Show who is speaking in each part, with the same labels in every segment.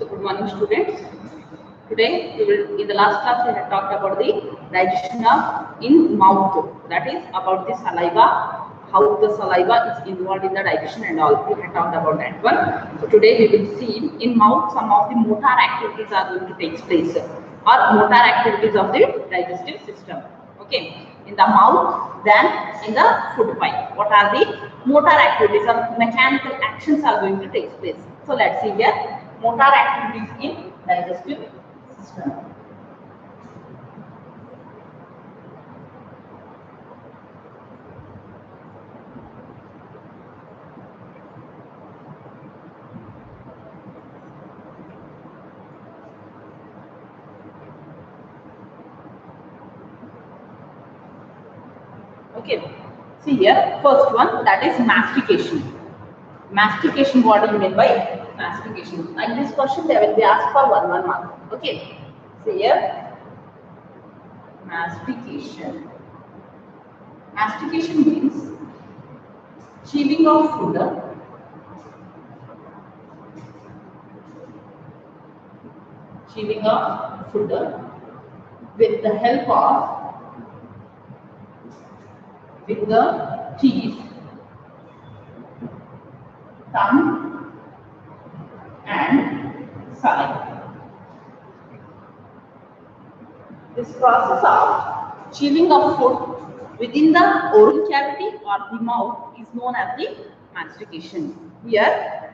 Speaker 1: So good morning students. Today in the last class we had talked about the digestion of in mouth. That is about the saliva, how the saliva is involved in the digestion and all. We had talked about that one. So today we will see in mouth some of the motor activities are going to take place or motor activities of the digestive system. Okay, in the mouth, then in the food pipe. What are the motor activities or mechanical actions are going to take place? So let's see here motor activities in digestive system. Okay, see here, first one, that is mastication. Mastication, what do you mean by mastication? Like this question, they will be asked for 1 mark. Okay, see here, mastication. Mastication means chewing of food, with the help of the teeth, tongue and saliva. This process of chewing of food within the oral cavity or the mouth is known as the mastication. Here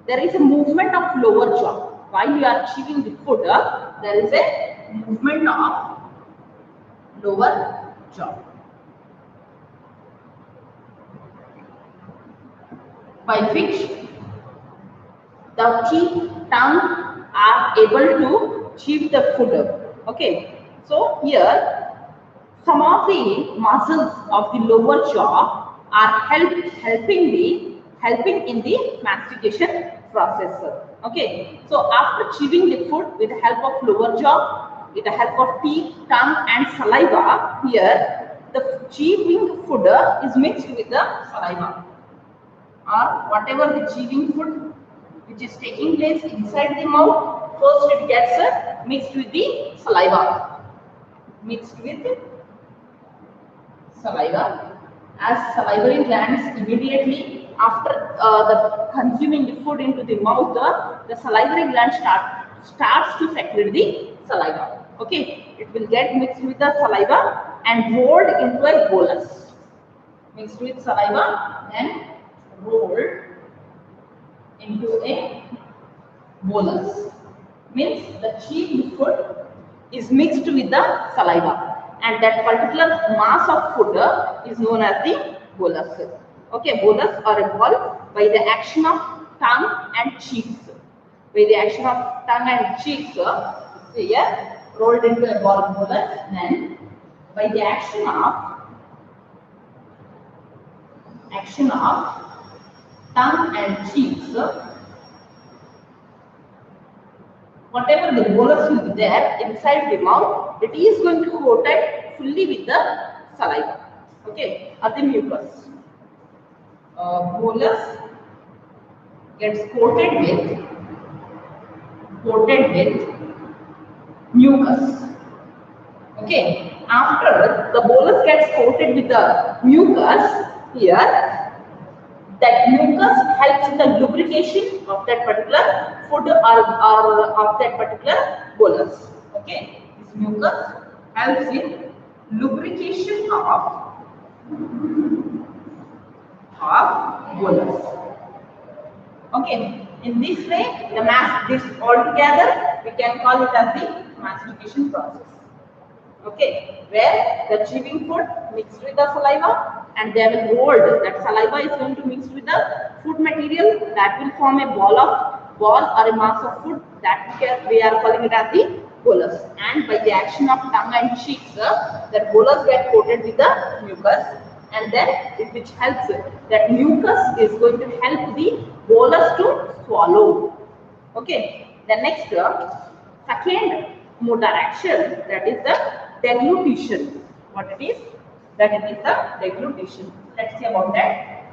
Speaker 1: there is a movement of lower jaw. While you are chewing the food, there is a movement of lower jaw, by which the teeth, tongue are able to chew the food. Okay, so here some of the muscles of the lower jaw are helping in the mastication process. Okay, so after chewing the food with the help of lower jaw, with the help of teeth, tongue and saliva, here the chewing food is mixed with the saliva, or whatever the chewing food which is taking place inside the mouth, first it gets mixed with the saliva. As salivary glands immediately after the consuming the food into the mouth, the salivary gland starts to secrete the saliva. Okay, it will get mixed with the saliva and rolled into a bolus. Mixed with saliva and rolled into a bolus. Means the chewed food is mixed with the saliva, and that particular mass of food is known as the bolus. Okay, bolus or a ball by the action of tongue and cheeks. By the action of tongue and cheeks, here rolled into a ball bolus, and by the action of tongue and cheeks, whatever the bolus will be there inside the mouth, it is going to coat it fully with the saliva. Okay, or the mucus. Bolus gets coated with mucus. Okay, after the bolus gets coated with the mucus, here that mucus helps in the lubrication of that particular food or of that particular bolus. Okay, this mucus helps in lubrication of bolus. Okay, in this way, this altogether we can call it as the mastication process. Okay, where the chewing food mixed with the saliva, and they will hold that saliva is going to mix with the food material, that will form a ball or a mass of food, that we are calling it as the bolus. And by the action of tongue and cheeks, that bolus get coated with the mucus, and then which helps that mucus is going to help the bolus to swallow. Okay, the next second motor action, that is the deglutition. What it is? That it is the deglutition. Let's see about that.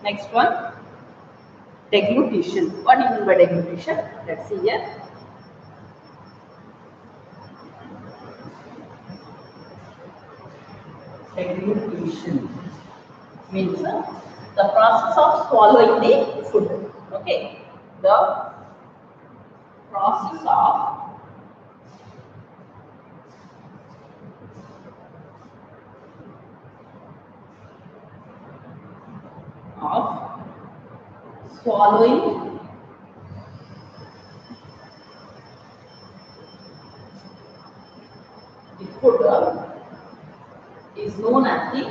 Speaker 1: Next one, deglutition. What do you mean by deglutition? Let's see here. Deglutition means the process of swallowing the food. Okay, the process of swallowing the food is known as the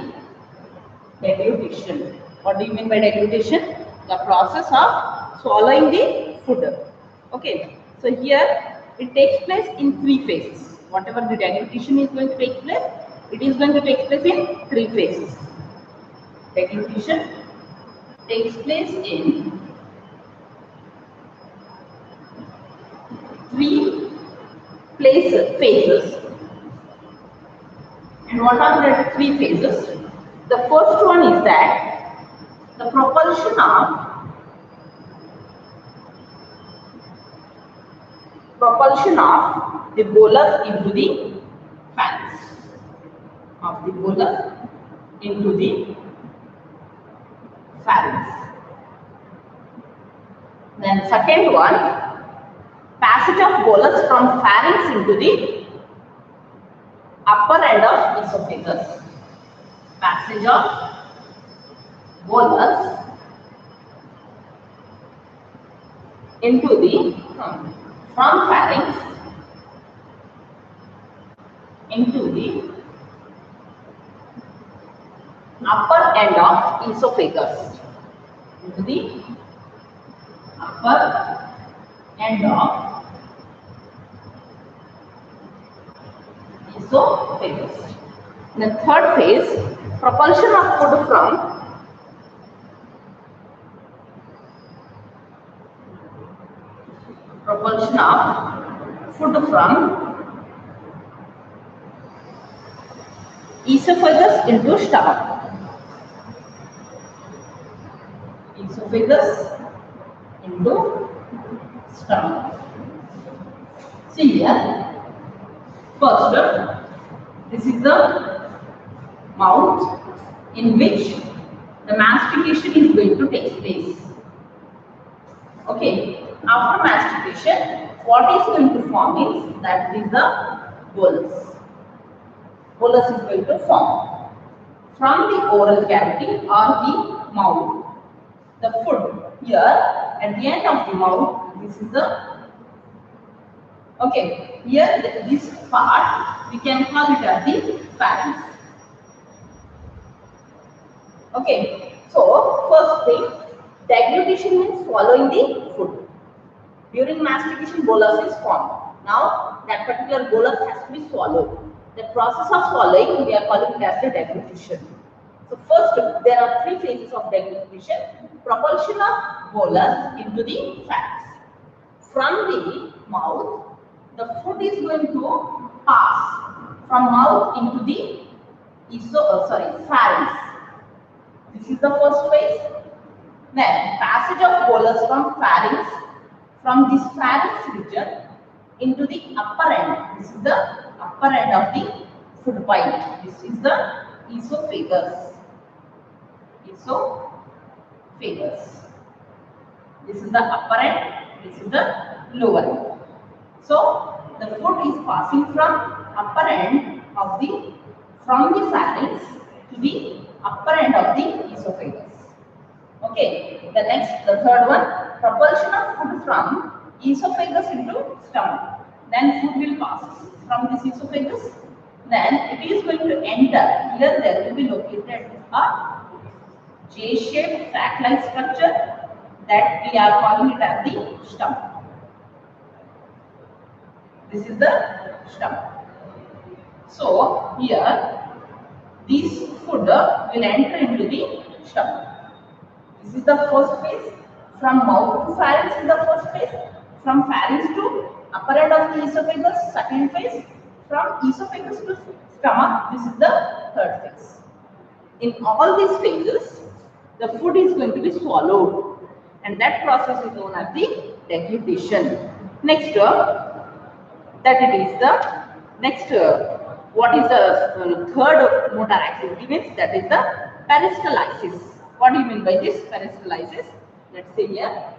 Speaker 1: deglutition. What do you mean by deglutition? The process of swallowing the food. Okay, so here it takes place in 3 phases. Whatever the deglutition is going to take place, it is going to take place in 3 phases. Deglutition takes place in 3 phases. And what are the 3 phases? The first one is that the propulsion of the bolus into the pharynx. Of the bolus into the pharynx. Then second one, passage of bolus from pharynx into the upper end of esophagus. Passage of bolus into the from pharynx into the upper end of esophagus. Into the upper end of esophagus. The third phase, propulsion of food from esophagus into stomach. Esophagus into stomach. See here, first, this is the mouth in which the mastication is going to take place. Okay, after mastication, what is going to form is that is the bolus. Bolus is going to form from the oral cavity or the mouth. The food here at the end of the mouth, this is the okay. Here this part we can call it as the pharynx. Okay, so first thing, deglutition means swallowing the food. During mastication, bolus is formed. Now that particular bolus has to be swallowed. The process of swallowing we are calling it as the deglutition. So first, there are 3 phases of deglutition. Propulsion of bolus into the pharynx. From the mouth, the food is going to pass from mouth into the pharynx. This is the first phase. Then passage of bolus from pharynx, from this pharynx region into the upper end. This is the upper end of the food pipe. This is the esophagus. Esophagus. This is the upper end. This is the lower end. So the food is passing from upper end of the from the pharynx to the upper end of the esophagus. Okay, the third one, propulsion of food from esophagus into stomach. Then food will pass from this esophagus. Then it is going to enter. Here there will be located a J-shaped sac-like structure that we are calling it as the stomach. This is the stomach. So here this food will enter into the stomach. This is the first phase. From mouth to pharynx is the first phase. From pharynx to upper end of the esophagus, second phase. From esophagus to stomach, this is the third phase. In all these phases, the food is going to be swallowed, and that process is known as the deglutition. Next, that it is the next. What is the third motor activity means? That is the peristalsis. What do you mean by this peristalsis? Let's say here.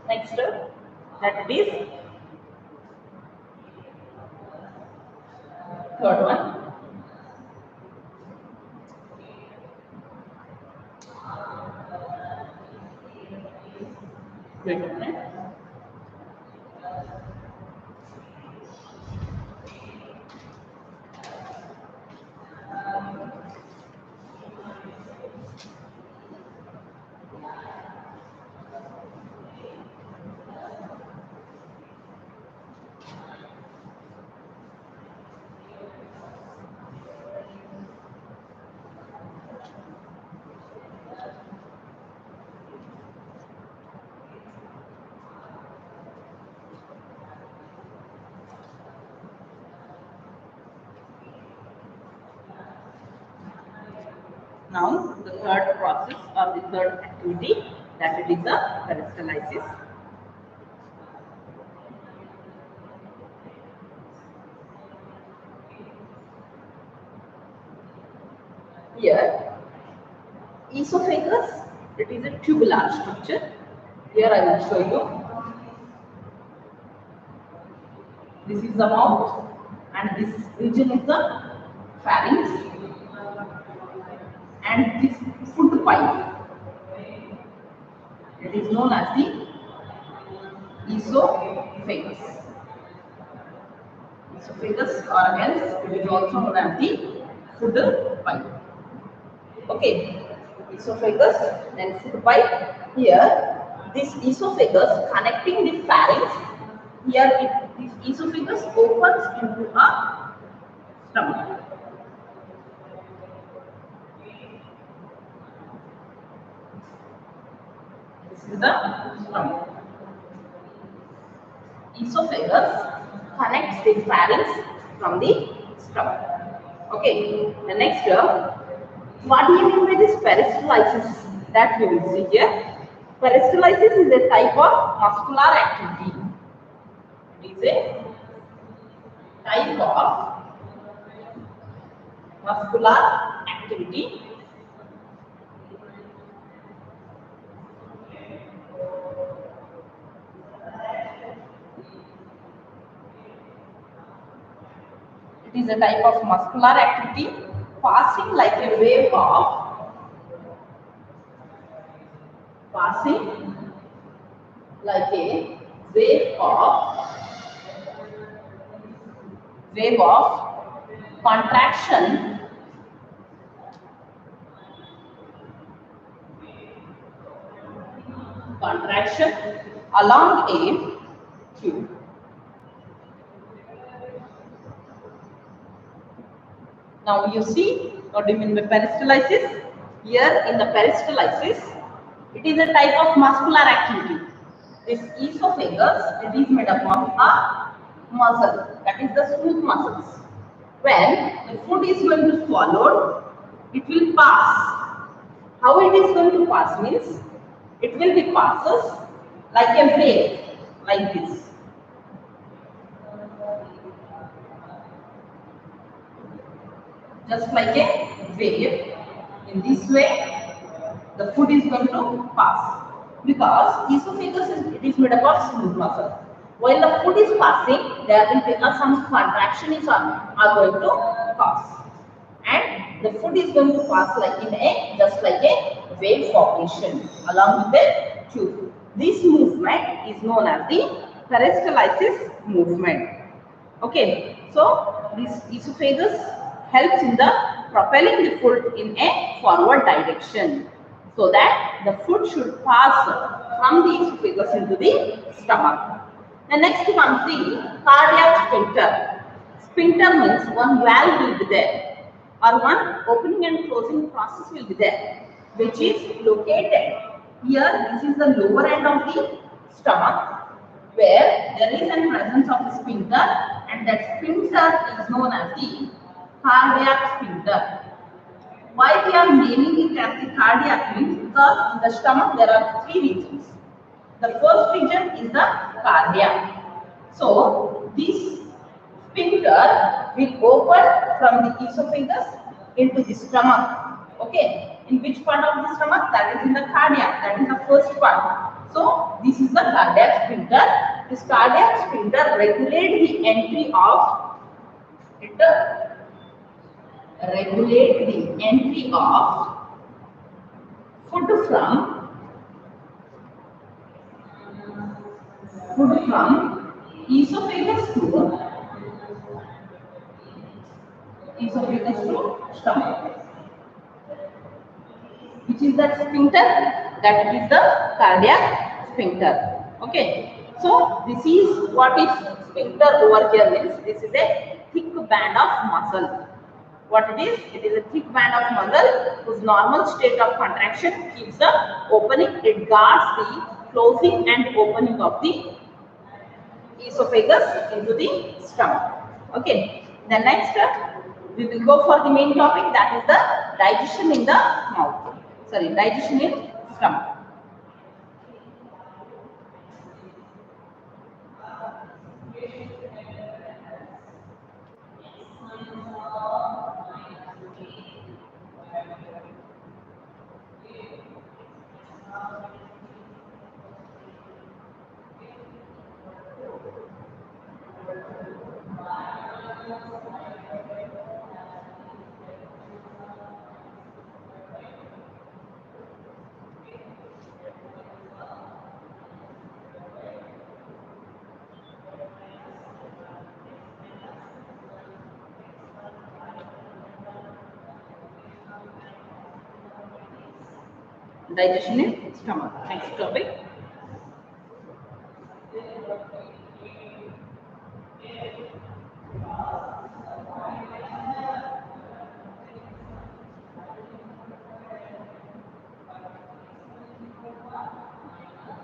Speaker 1: Next, that it is third one. Wait a minute. Now, the third process or the third activity, that it is the peristalsis. Here, esophagus, it is a tubular structure. Here I will show you. This is the mouth, and this region is the pharynx, and this food pipe. It is known as the esophagus. Esophagus or else it is also known as the food pipe. Okay, esophagus and food pipe. Here, this esophagus connecting the pharynx. Here, this esophagus opens into a stomach. This is the stomach. Esophagus connects the pharynx from the stomach. Okay, the next, what do you mean by this peristalsis? That we will see here. Peristalsis is a type of muscular activity. It is a type of muscular activity It is a type of muscular activity passing like a wave of contraction along a tube. Now you see what do you mean by peristalsis? Here in the peristalsis, It is a type of muscular activity. This esophagus, it is made up of a muscle, that is the smooth muscles. When the food is going to swallowed, it will pass. How it is going to pass means, it will be passes like a wave, like this. Just like a wave. In this way, the food is going to pass. Because esophagus is made up of smooth muscle. While the food is passing, there will be some contractions are going to pass. And the food is going to pass like in a, just like a wave formation along with the tube. This movement is known as the peristalsis movement. Okay, so this esophagus helps in the propelling the food in a forward direction, so that the food should pass from the esophagus into the stomach. The next comes the cardiac sphincter. Sphincter means one valve will be there, or one opening and closing process will be there, which is located here. This is the lower end of the stomach, where there is a presence of the sphincter, and that sphincter is known as the cardiac sphincter. Why we are naming it as the cardiac means, because in the stomach there are three regions. The first region is the cardiac. So this sphincter will open from the esophagus into the stomach. Okay, in which part of the stomach? That is in the cardiac. That is the first part. So this is the cardiac sphincter. This cardiac sphincter regulates the entry of food from esophagus to stomach. Which is that sphincter? That is the cardiac sphincter. Okay. So this is what is sphincter over here means. This is a thick band of muscle. What it is? It is a thick band of muscle whose normal state of contraction keeps the opening. It guards the closing and opening of the esophagus into the stomach. Okay. The next we will go for the main topic, that is the digestion in the mouth. Sorry, digestion in stomach. Digestion in stomach. Next topic.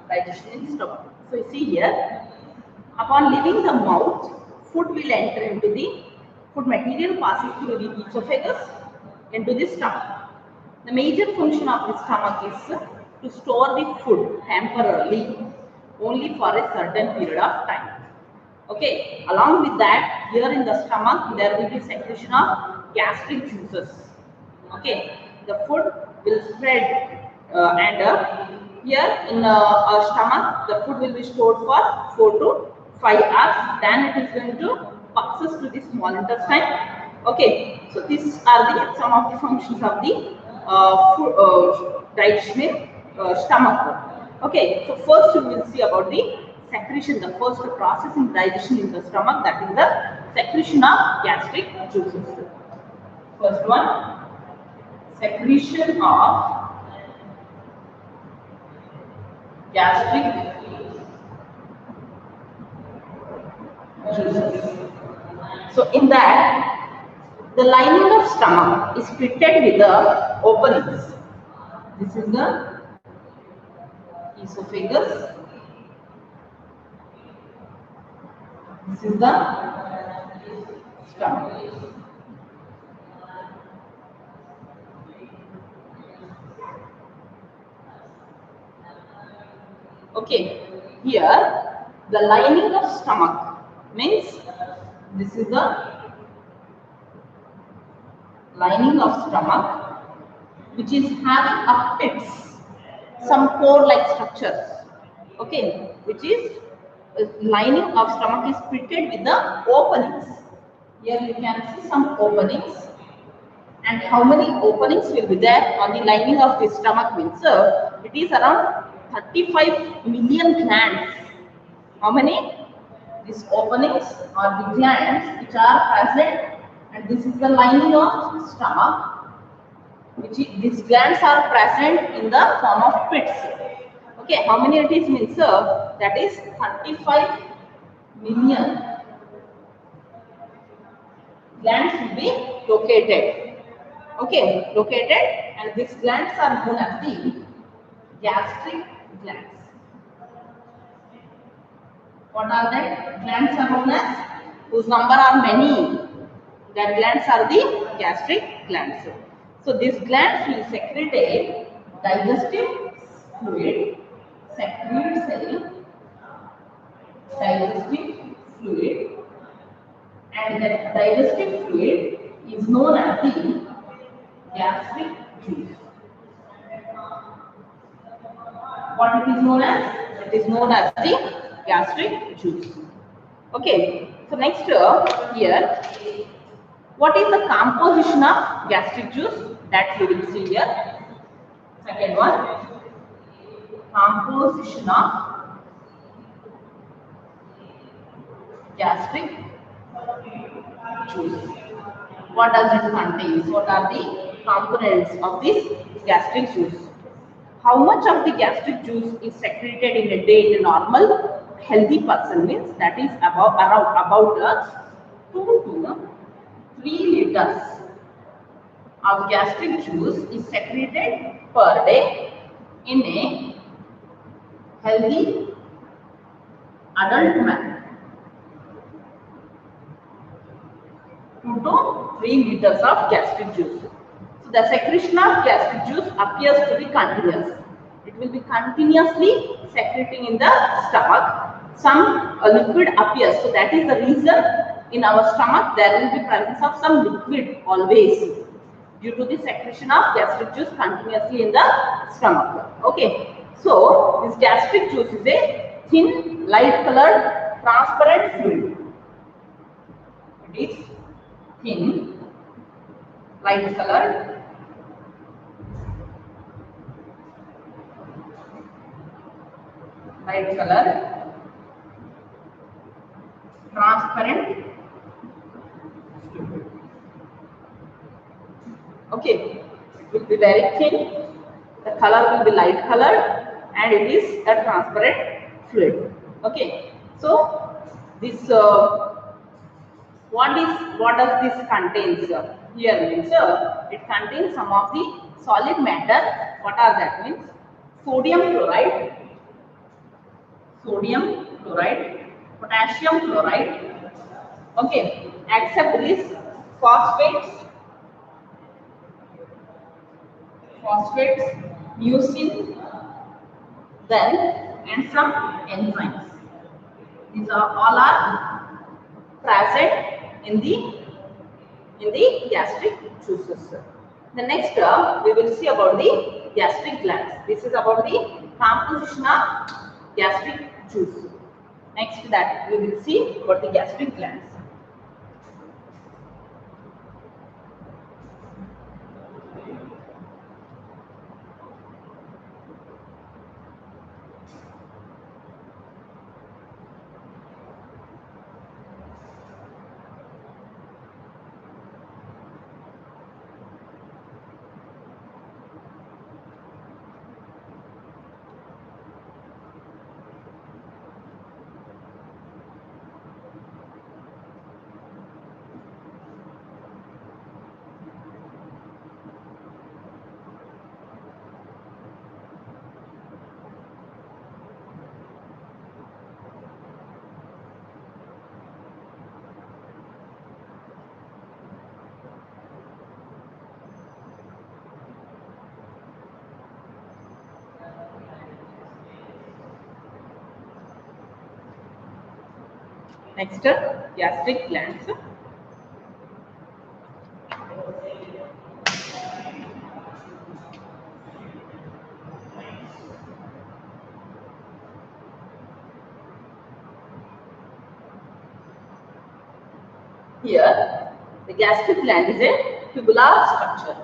Speaker 1: Digestion in stomach. So you see here, upon leaving the mouth, food will enter into the food material passes through the esophagus into the stomach. The major function of the stomach is to store the food temporarily, only for a certain period of time. Okay, along with that, here in the stomach there will be secretion of gastric juices. Okay, the food will spread and here in our stomach the food will be stored for 4 to 5 hours. Then it is going to passes to the small intestine. Okay, so these are some of the functions of the digestion in stomach. Okay, so first we will see about the secretion, the first process in digestion in the stomach, that is the secretion of gastric juices. First one, secretion of gastric juices. So in that, the lining of stomach is fitted with the openings. This is the esophagus. This is the stomach. Okay, here the lining of stomach means this is the lining of stomach which is having a pits, some pore-like structures. Okay, which is lining of stomach is pitted with the openings. Here you can see some openings, and how many openings will be there on the lining of the stomach means it is around 35 million glands. How many? These openings are the glands which are present, and this is the lining of stomach. These glands are present in the form of pits. Okay, how many it is means that is 35 million glands will be located. Okay, located, and these glands are known as the gastric glands. What are that? Glands are known as, whose number are many. That glands are the gastric glands. So these glands will secrete digestive fluid, digestive fluid, and that digestive fluid is known as the gastric juice. What it is known as? It is known as the gastric juice. Okay, so next here, what is the composition of gastric juice? That we will see here. Second one, composition of gastric juice. What does it contain? What are the components of this gastric juice? How much of the gastric juice is secreted in a day in a normal healthy person means that is about 2 to 3 liters of gastric juice is secreted per day in a healthy adult man. 2 to 3 liters of gastric juice. So the secretion of gastric juice appears to be continuous. It will be continuously secreting in the stomach. Some liquid appears. So that is the reason in our stomach there will be presence of some liquid always due to the secretion of gastric juice continuously in the stomach. Okay. So this gastric juice is a thin, light colored, transparent fluid. It is thin, light colored, transparent. Okay, it will be very thin, the color will be light colored, and it is a transparent fluid. Okay, so this what does this contains here means it contains some of the solid matter. What are that means? Sodium chloride, potassium chloride. Okay, except this phosphates, mucin, then and some enzymes. These are all are present in the gastric juices. The next we will see about the gastric glands. This is about the composition of gastric juice. Next that we will see about the gastric glands. Next, gastric glands. Here, the gastric gland is a tubular structure.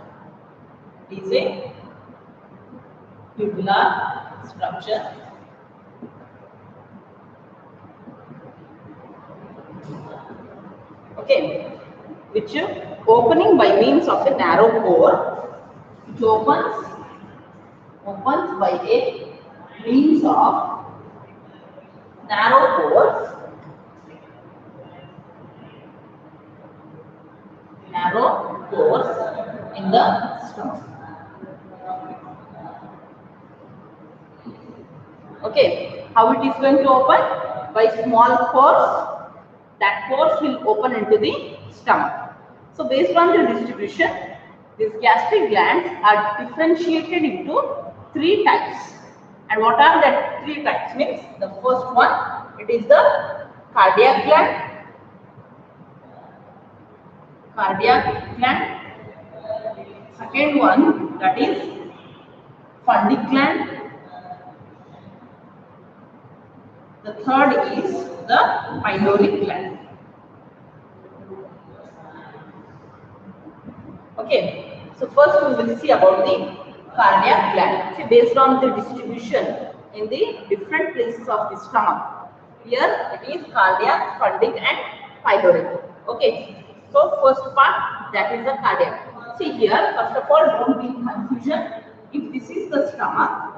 Speaker 1: It is a tubular structure. Okay, which opening by means of a narrow pore, which opens by a means of narrow pores, in the stomach. Okay, how it is going to open? By small pores. That pores will open into the stomach. So based on the distribution, these gastric glands are differentiated into 3 types. And what are the 3 types? Means the first one, it is the cardiac gland. Second one, that is fundic gland. The third is the pyloric gland. Okay, so first we will see about the cardiac gland. See, based on the distribution in the different places of the stomach. Here it is cardiac, fundic and pyloric. Okay, so first part, that is the cardiac. See here, first of all, don't be in confusion. If this is the stomach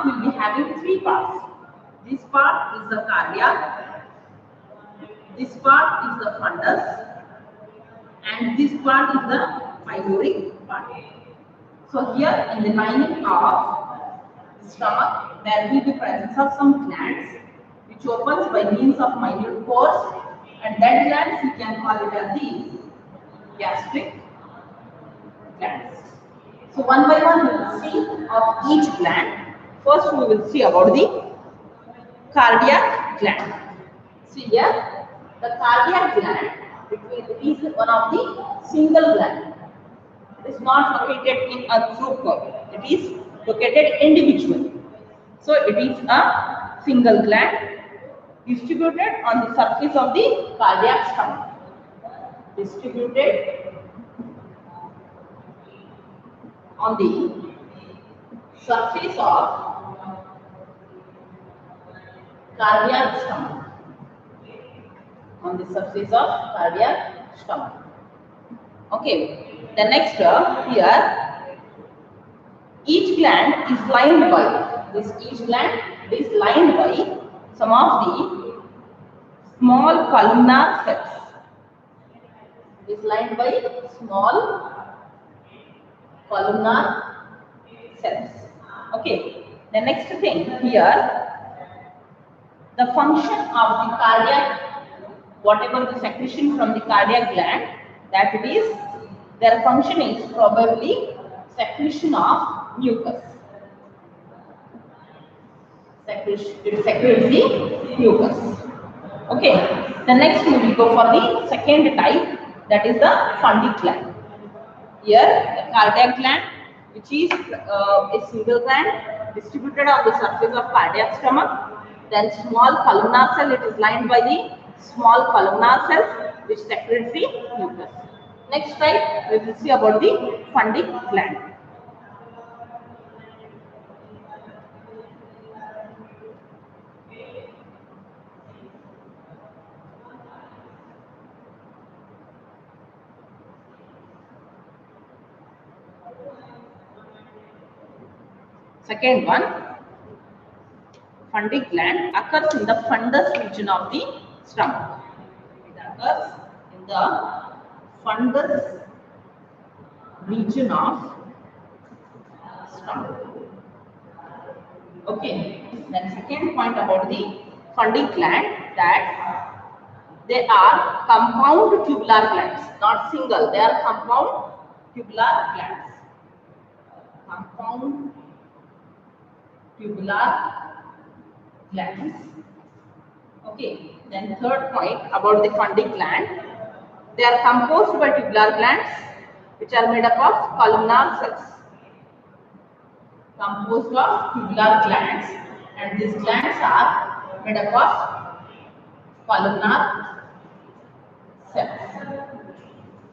Speaker 1: will be having 3 parts. This part is the cardiac, this part is the fundus, and this part is the pyloric part. So here in the lining of the stomach, there will be presence of some glands which opens by means of minute pores, and that glands we can call it as the gastric glands. So one by one we will see of each gland. First we will see about the cardiac gland. See here, the cardiac gland is one of the single gland. It is not located in a group. It is located individually. So it is a single gland distributed on the surface of the cardiac stomach. Distributed on the surface of cardiac stomach. On the surface of cardiac stomach. Okay. The next here, each gland is lined by some of the small columnar cells. It is lined by small columnar cells. Okay. The next thing here, the function of the cardiac, whatever the secretion from the cardiac gland, that it is, their function is probably secretion of mucus. It secretes the mucus. Okay. The next we will go for the second type, that is the fundic gland. Here the cardiac gland, which is a single gland distributed on the surface of cardiac stomach. Then small columnar cell, it is lined by the small columnar cells which secretes the mucus. Next type we will see about the fundic gland. Second one, fundic gland occurs in the fundus region of the stomach. It occurs in the fundus region of stomach. Okay. Then second point about the fundic gland, that they are compound tubular glands, not single. They are compound tubular glands. Compound tubular glands. Okay, then third point about the funding gland. They are composed by tubular glands which are made up of columnar cells. Composed of tubular glands, and these glands are made up of columnar cells.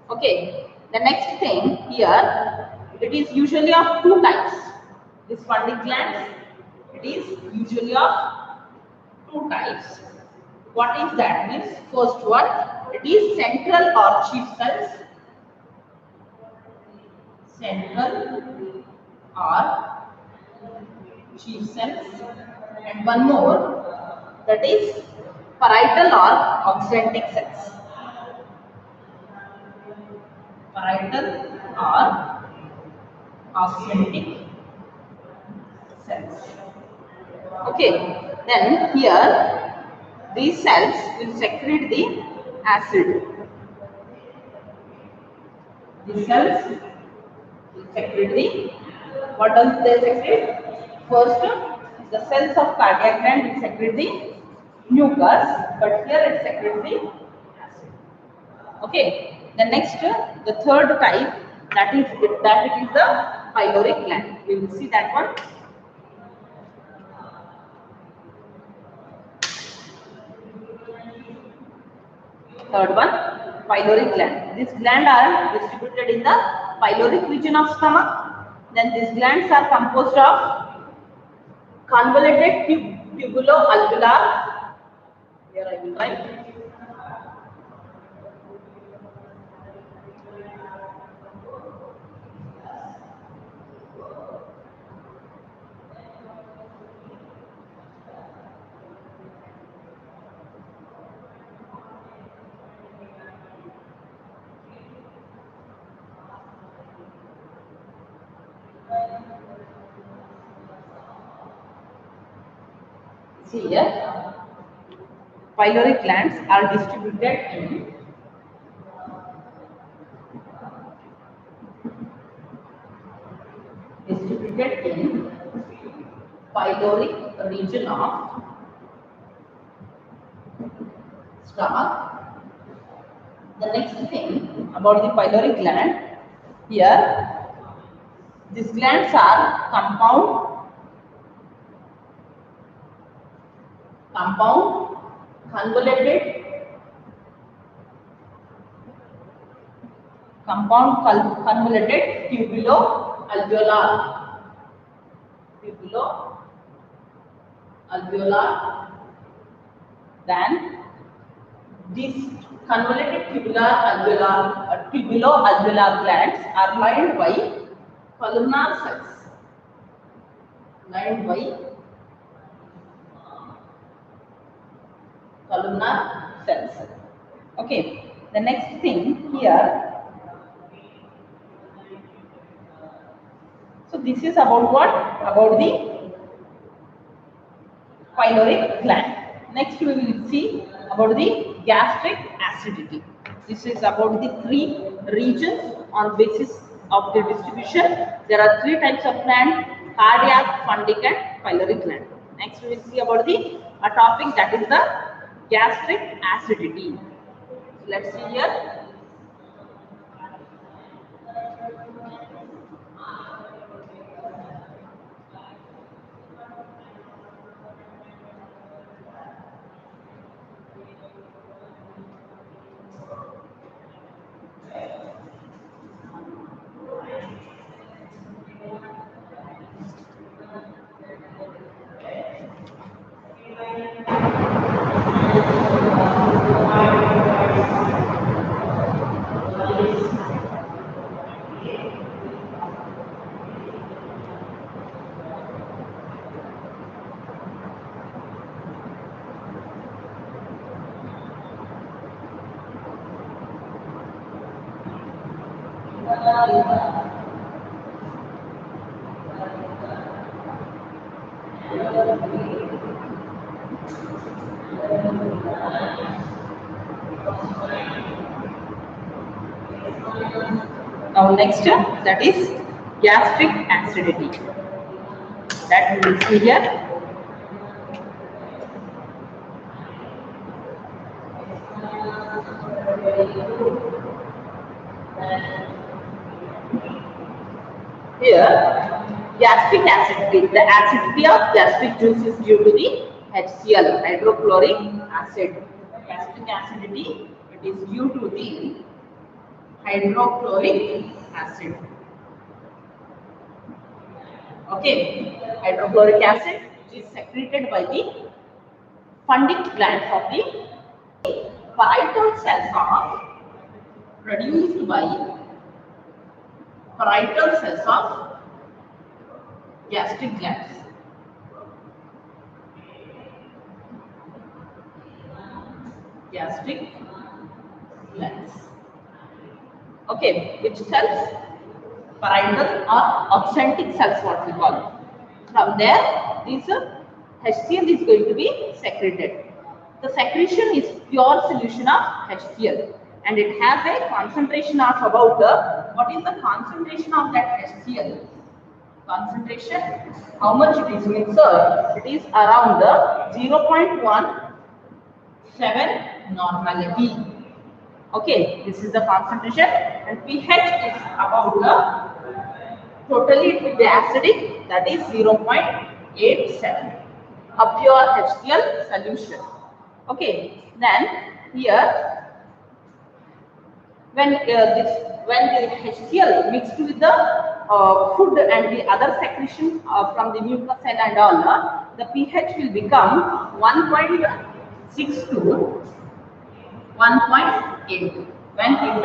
Speaker 1: Okay, the next thing here, it is usually of two types. This funding glands, it is usually of two types. What is that? Means first one, it is central or chief cells. Central or chief cells, and one more, that is parietal or oxytic cells. Parietal or oxytic cells. Okay, then here these cells will secrete the acid. These cells will secrete the, what does they secrete? First, the cells of cardiac gland will secrete the mucus, but here it secretes the acid. Okay, the next, the third type, that it is the pyloric gland. We will see that one. Third one, pyloric gland. These glands are distributed in the pyloric region of stomach. Then these glands are composed of convoluted tubulo-alveolar. Here I will write. See here, pyloric glands are distributed in pyloric region of stomach. The next thing about the pyloric gland, here these glands are convoluted tubulo-alveolar. Then these convoluted tubulo-alveolar glands are lined by columnar cells. Okay, the next thing here. So this is about what? About the pyloric gland. Next we will see about the gastric acidity. This is about the three regions on basis of the distribution. There are three types of gland: cardiac, fundic and pyloric gland. Next we will see about the topic, that is the gastric acidity. Let's see here. Now next, that is gastric acidity. That we will see here. gastric acidity. The acidity of gastric juice is due to the HCl, hydrochloric acid. Gastric acidity, it is due to the hydrochloric acid. Okay, hydrochloric acid is secreted by the fundus glands of the parietal cells are produced by parietal cells of gastric glands. Gastric glands. Okay, which cells? Parietal or abscentic cells, what we call it. From there, this HCl is going to be secreted. The secretion is pure solution of HCl and it has a concentration of about, what is the concentration of that HCl? Concentration, how much it is means, it is around 0.17 normality. Okay, this is the concentration and pH is about totally it will be acidic, that is 0.87, a pure HCl solution. Okay, then here when the HCl mixed with the food and the other secretion from the mucosal and all, the pH will become 1.6 to 1.8 when it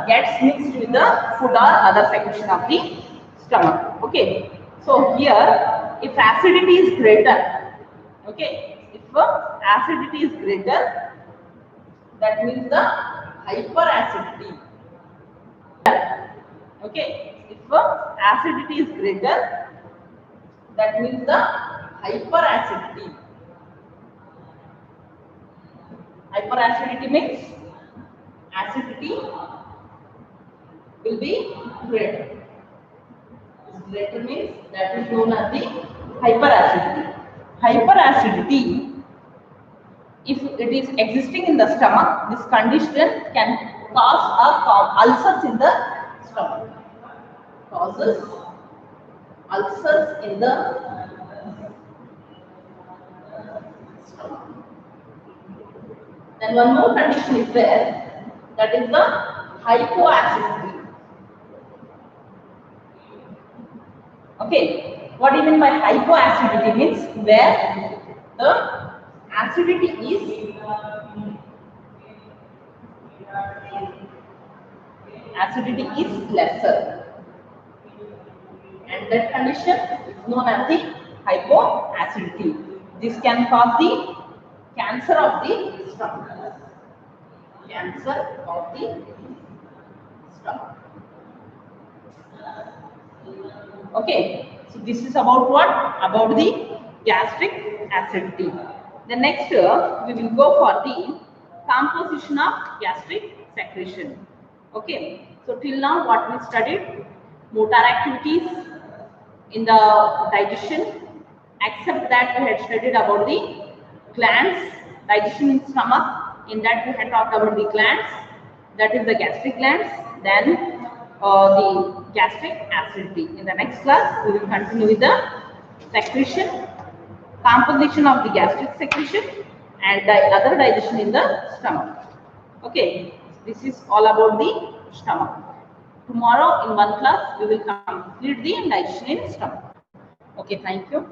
Speaker 1: gets mixed with the food or other secretion of the stomach. Okay, so here if acidity is greater, okay, if acidity is greater, that means the hyperacidity. Okay, if acidity is greater, that means the hyperacidity. Hyperacidity means acidity will be greater. Greater means that is known as the hyperacidity. Hyperacidity, if it is existing in the stomach, this condition can cause ulcers in the stomach. Causes ulcers in the stomach. Then one more condition is there, that is the hypoacidity. Okay, what do you mean by hypoacidity? Means where the acidity is lesser, and that condition is known as the hypoacidity. This can cause the cancer of the stomach. Cancer of the stomach. Okay, so this is about what? About the gastric acidity. The next we will go for the composition of gastric secretion. Okay, so till now what we studied? Motor activities in the digestion, except that we had studied about the glands, digestion in stomach. In that we had talked about the glands, that is the gastric glands, then the gastric acidity. In the next class we will continue with the secretion, composition of the gastric secretion and the other digestion in the stomach. Okay, this is all about the stomach. Tomorrow in one class we will complete the digestion in stomach. Okay, thank you.